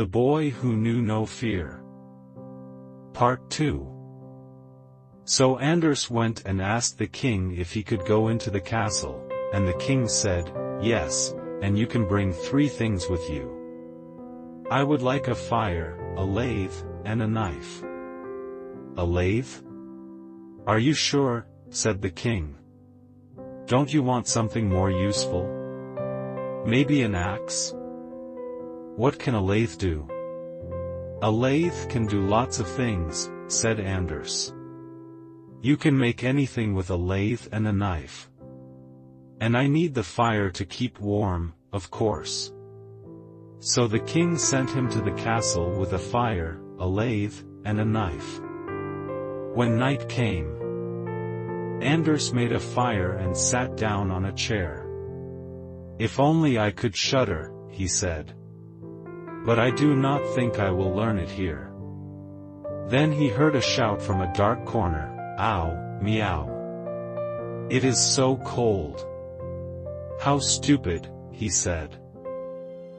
The Boy Who Knew No Fear. Part 2. So Anders went and asked the king if he could go into the castle, and the king said, "Yes, and you can bring 3 things with you. I would like a fire, a lathe, and a knife." "A lathe? Are you sure?" said the king. "Don't you want something more useful? Maybe an axe?" "What can a lathe do?" "A lathe can do lots of things," said Anders. "You can make anything with a lathe and a knife. And I need the fire to keep warm, of course." So the king sent him to the castle with a fire, a lathe, and a knife. When night came, Anders made a fire and sat down on a chair. "If only I could shudder," he said. "But I do not think I will learn it here." Then he heard a shout from a dark corner, "Ow, meow. It is so cold." "How stupid," he said.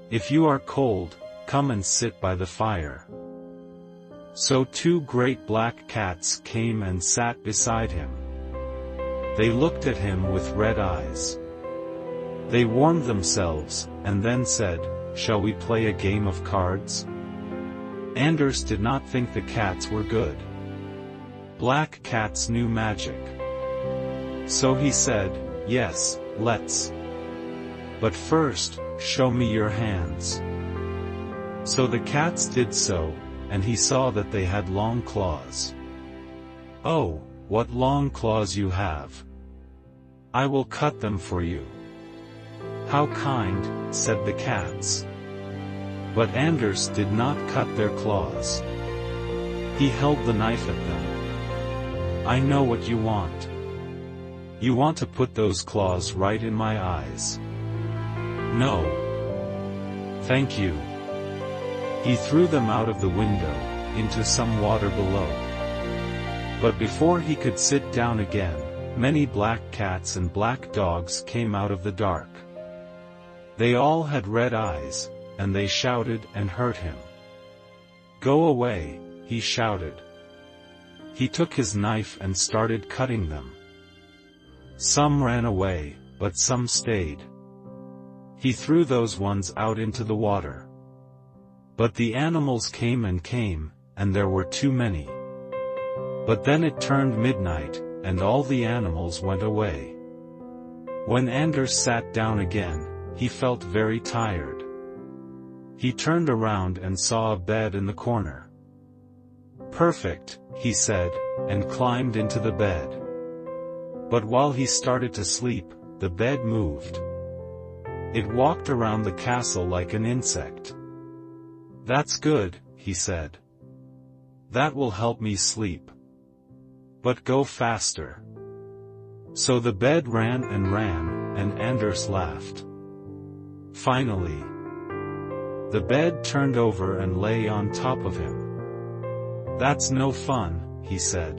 "If you are cold, come and sit by the fire." So 2 great black cats came and sat beside him. They looked at him with red eyes. They warmed themselves, and then said, "Shall we play a game of cards?" Anders did not think the cats were good. Black cats knew magic. So he said, "Yes, let's. But first, show me your hands." So the cats did so, and he saw that they had long claws. "Oh, what long claws you have! I will cut them for you." "How kind," said the cats. But Anders did not cut their claws. He held the knife at them. "I know what you want. You want to put those claws right in my eyes." "No. Thank you." He threw them out of the window, into some water below. But before he could sit down again, many black cats and black dogs came out of the dark. They all had red eyes, and they shouted and hurt him. "Go away," he shouted. He took his knife and started cutting them. Some ran away, but some stayed. He threw those ones out into the water. But the animals came, and there were too many. But then it turned midnight, and all the animals went away. When Anders sat down again, he felt very tired. He turned around and saw a bed in the corner. "Perfect," he said, and climbed into the bed. But while he started to sleep, the bed moved. It walked around the castle like an insect. "That's good," he said. "That will help me sleep. But go faster." So the bed ran, and Anders laughed. Finally, the bed turned over and lay on top of him. "That's no fun," he said.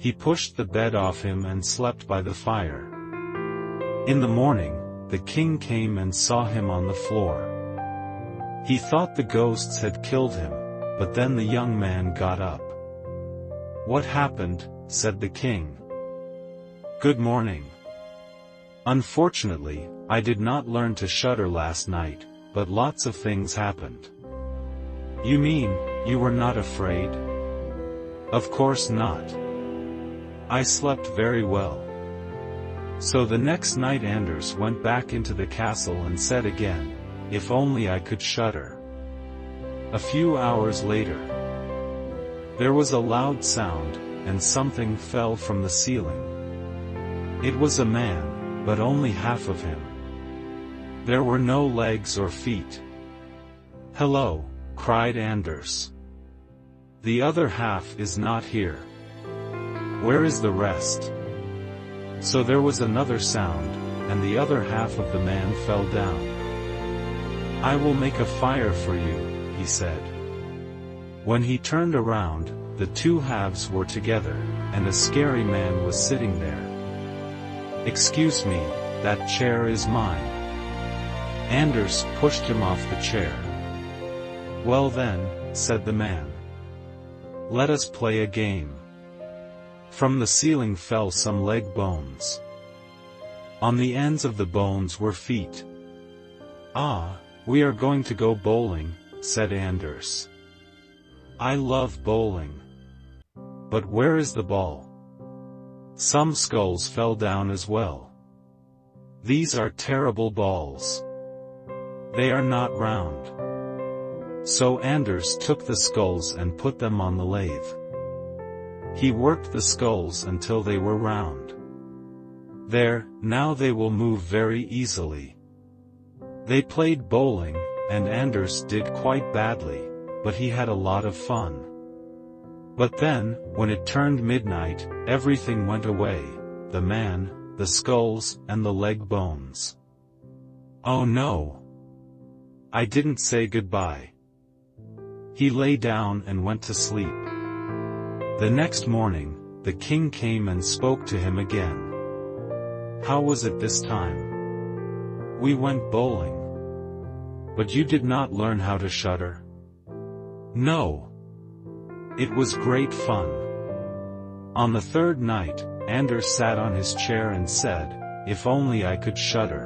He pushed the bed off him and slept by the fire. In the morning, the king came and saw him on the floor. He thought the ghosts had killed him, but then the young man got up. "What happened?" said the king. "Good morning. Unfortunately, I did not learn to shudder last night, but lots of things happened." "You mean, you were not afraid?" "Of course not. I slept very well." So the next night Anders went back into the castle and said again, "If only I could shudder." A few hours later, there was a loud sound, and something fell from the ceiling. It was a man, but only half of him. There were no legs or feet. "Hello," cried Anders. "The other half is not here. Where is the rest?" So there was another sound, and the other half of the man fell down. "I will make a fire for you," he said. When he turned around, the 2 halves were together, and a scary man was sitting there. "Excuse me, that chair is mine." Anders pushed him off the chair. "Well then," said the man. "Let us play a game." From the ceiling fell some leg bones. On the ends of the bones were feet. "Ah, we are going to go bowling," said Anders. "I love bowling. But where is the ball?" Some skulls fell down as well. "These are terrible balls. They are not round." So Anders took the skulls and put them on the lathe. He worked the skulls until they were round. "There, now they will move very easily." They played bowling, and Anders did quite badly, but he had a lot of fun. But then, when it turned midnight, everything went away, the man, the skulls, and the leg bones. "Oh no! I didn't say goodbye." He lay down and went to sleep. The next morning, the king came and spoke to him again. "How was it this time?" "We went bowling." "But you did not learn how to shudder?" "No. It was great fun." On the third night, Anders sat on his chair and said, "If only I could shudder."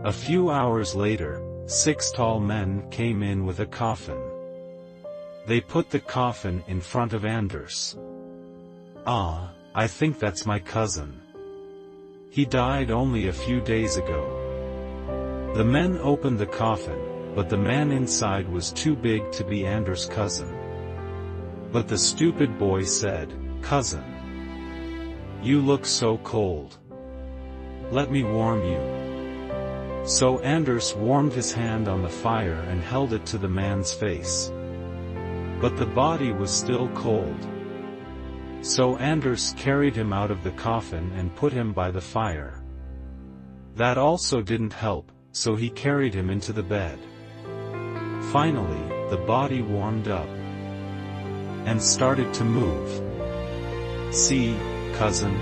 A few hours later, 6 tall men came in with a coffin. They put the coffin in front of Anders. "Ah, I think that's my cousin. He died only a few days ago." The men opened the coffin, but the man inside was too big to be Anders' cousin. But the stupid boy said, "Cousin, you look so cold. Let me warm you." So Anders warmed his hand on the fire and held it to the man's face. But the body was still cold. So Anders carried him out of the coffin and put him by the fire. That also didn't help, so he carried him into the bed. Finally, the body warmed up and started to move. "See, cousin,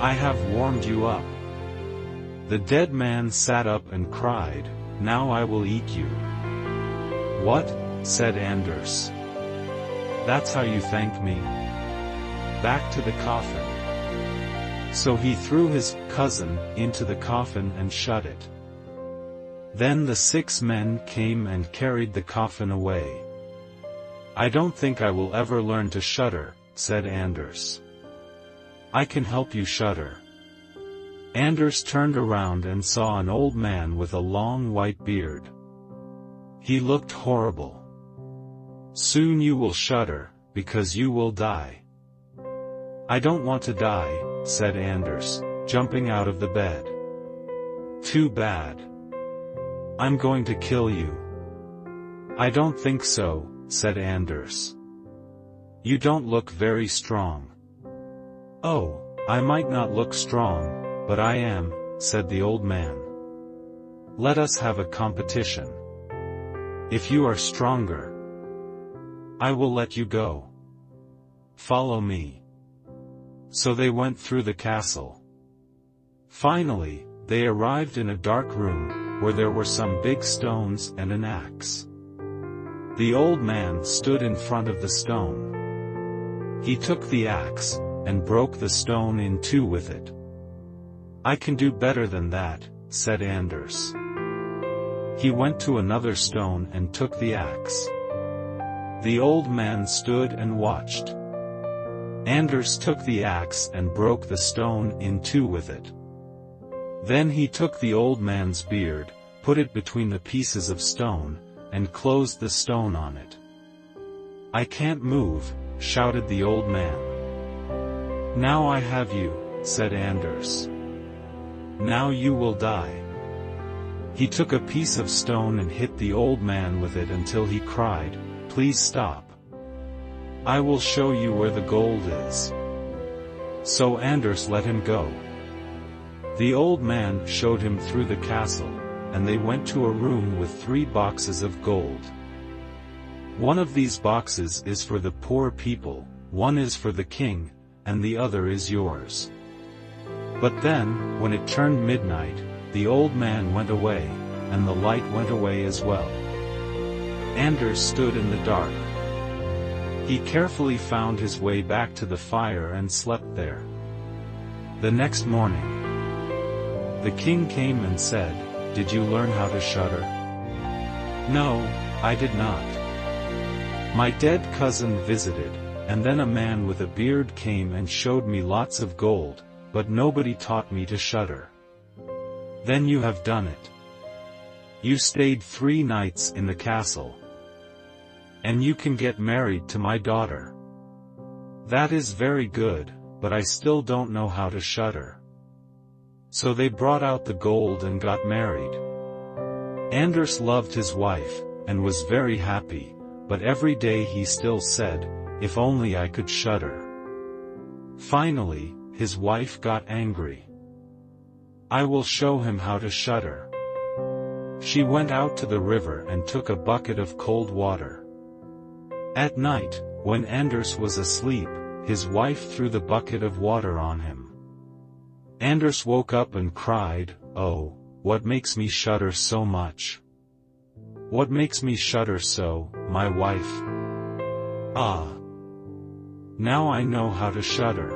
I have warmed you up." The dead man sat up and cried, "Now I will eat you." "What?" said Anders. "That's how you thank me? Back to the coffin." So he threw his cousin into the coffin and shut it. Then the 6 men came and carried the coffin away. "I don't think I will ever learn to shudder," said Anders. "I can help you shudder." Anders turned around and saw an old man with a long white beard. He looked horrible. "Soon you will shudder, because you will die." "I don't want to die," said Anders, jumping out of the bed. "Too bad. I'm going to kill you." "I don't think so," said Anders. "You don't look very strong." "Oh, I might not look strong, but I am," said the old man. "Let us have a competition. If you are stronger, I will let you go. Follow me." So they went through the castle. Finally, they arrived in a dark room, where there were some big stones and an axe. The old man stood in front of the stone. He took the axe, and broke the stone in 2 with it. "I can do better than that," said Anders. He went to another stone and took the axe. The old man stood and watched. Anders took the axe and broke the stone in 2 with it. Then he took the old man's beard, put it between the pieces of stone, and closed the stone on it. "I can't move," shouted the old man. "Now I have you," said Anders. "Now you will die." He took a piece of stone and hit the old man with it until he cried, "Please stop. I will show you where the gold is." So Anders let him go. The old man showed him through the castle, and they went to a room with 3 boxes of gold. "One of these boxes is for the poor people, one is for the king, and the other is yours." But then, when it turned midnight, the old man went away, and the light went away as well. Anders stood in the dark. He carefully found his way back to the fire and slept there. The next morning, the king came and said, "Did you learn how to shudder?" "No, I did not. My dead cousin visited, and then a man with a beard came and showed me lots of gold, but nobody taught me to shudder." "Then you have done it. You stayed 3 nights in the castle. And you can get married to my daughter." "That is very good, but I still don't know how to shudder." So they brought out the gold and got married. Anders loved his wife, and was very happy, but every day he still said, "If only I could shudder." Finally, his wife got angry. "I will show him how to shudder." She went out to the river and took a bucket of cold water. At night, when Anders was asleep, his wife threw the bucket of water on him. Anders woke up and cried, "Oh, what makes me shudder so much? What makes me shudder so, my wife? Ah! Now I know how to shudder."